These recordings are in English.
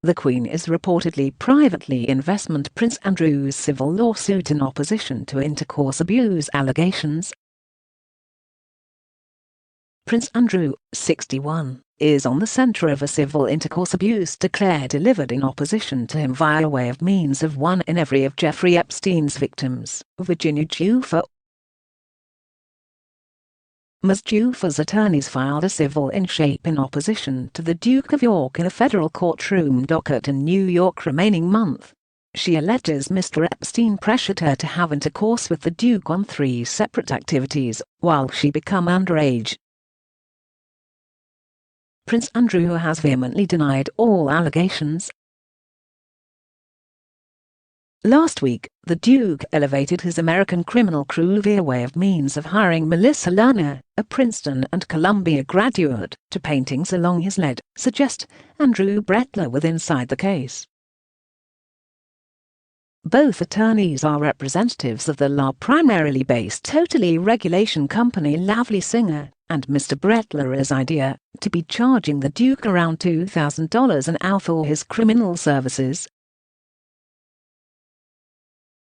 The Queen is reportedly privately investment Prince Andrew's civil lawsuit in opposition to intercourse abuse allegations. Prince Andrew, 61, is on the centre of a civil intercourse abuse declare delivered in opposition to him via way of means of one in every of Jeffrey Epstein's victims, Virginia Giuffre. Ms. Giuffre's attorneys filed a civil in shape in opposition to the Duke of York in a federal courtroom docket in New York remaining month. She alleges Mr. Epstein pressured her to have intercourse with the Duke on 3 separate activities while she became underage. Prince Andrew has vehemently denied all allegations. Last week, the Duke elevated his American criminal crew via way of means of hiring Melissa Lerner, a Princeton and Columbia graduate, to paintings along his lead, suggest Andrew Brettler with inside the case. Both attorneys are representatives of the law primarily based totally regulation company Lavely Singer, and Mr. Brettler is idea to be charging the Duke around $2,000 an hour for his criminal services.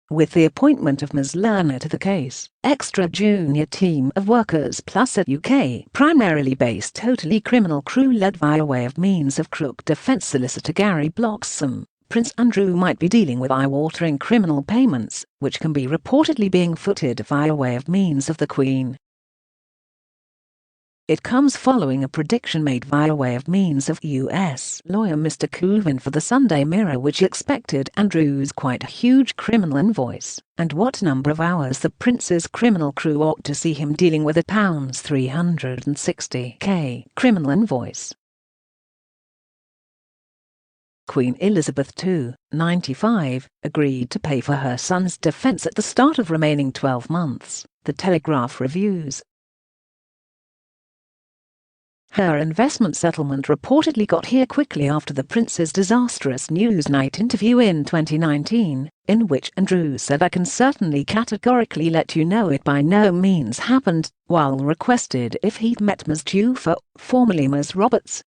With the appointment of Ms. Lerner to the case, extra junior team of workers plus a UK primarily based totally criminal crew led via way of means of crook defence solicitor Gary Bloxham, Prince Andrew might be dealing with eye-watering criminal payments, which can be reportedly being footed via way of means of the Queen. It comes following a prediction made via way of means of US lawyer Mr. Couvin for the Sunday Mirror, which expected Andrew's quite a huge criminal invoice, and what number of hours the Prince's criminal crew ought to see him dealing with a £360,000 criminal invoice. Queen Elizabeth II, 95, agreed to pay for her son's defence at the start of remaining 12 months, The Telegraph reviews. Her investment settlement reportedly got here quickly after the Prince's disastrous Newsnight interview in 2019, in which Andrew said, "I can certainly categorically let you know it by no means happened," while requested if he'd met Ms. Giuffre, formerly Ms. Roberts.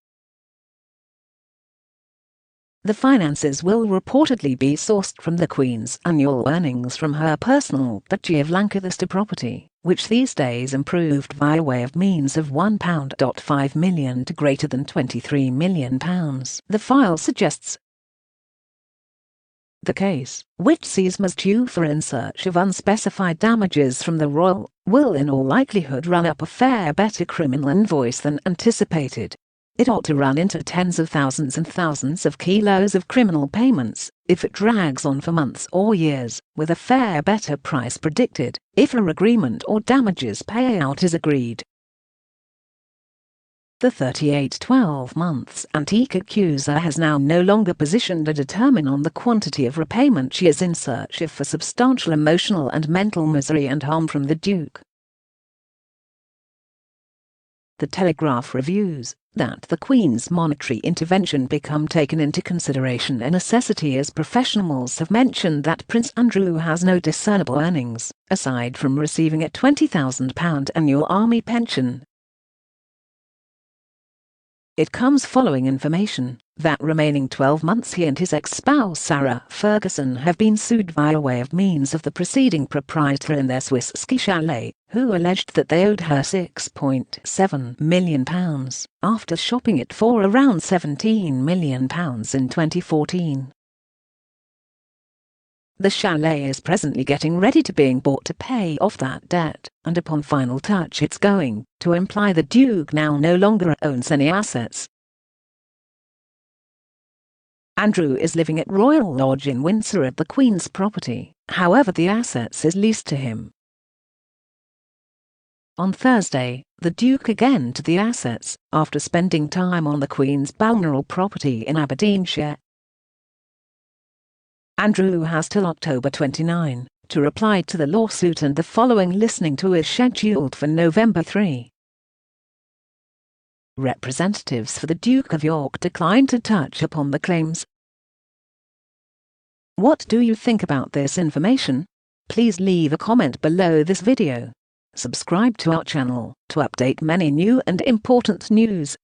The finances will reportedly be sourced from the Queen's annual earnings from her personal duchy of Lancaster property, which these days improved via way of means of £1.5 million to greater than £23 million, the file suggests. The case, which sees Ms. Giuffre in search of unspecified damages from the royal, will in all likelihood run up a fair better criminal invoice than anticipated. It ought to run into tens of thousands and thousands of kilos of criminal payments, if it drags on for months or years, with a fair better price predicted, if a agreement or damages payout is agreed. The 12 months antique accuser has now no longer positioned to determine on the quantity of repayment she is in search of for substantial emotional and mental misery and harm from the Duke. The Telegraph reviews that the Queen's monetary intervention become taken into consideration a necessity, as professionals have mentioned that Prince Andrew has no discernible earnings, aside from receiving a £20,000 annual army pension. It comes following information that remaining 12 months he and his ex-spouse Sarah Ferguson have been sued via way of means of the preceding proprietor in their Swiss ski chalet, who alleged that they owed her £6.7 million, after shopping it for around £17 million in 2014. The chalet is presently getting ready to being bought to pay off that debt, and upon final touch it's going to imply the Duke now no longer owns any assets. Andrew is living at Royal Lodge in Windsor at the Queen's property, however the assets is leased to him. On Thursday, the Duke again to the assets, after spending time on the Queen's Balmoral property in Aberdeenshire. Andrew has till October 29 to reply to the lawsuit, and the following listening to is scheduled for November 3. Representatives for the Duke of York declined to touch upon the claims. What do you think about this information? Please leave a comment below this video. Subscribe to our channel to update many new and important news.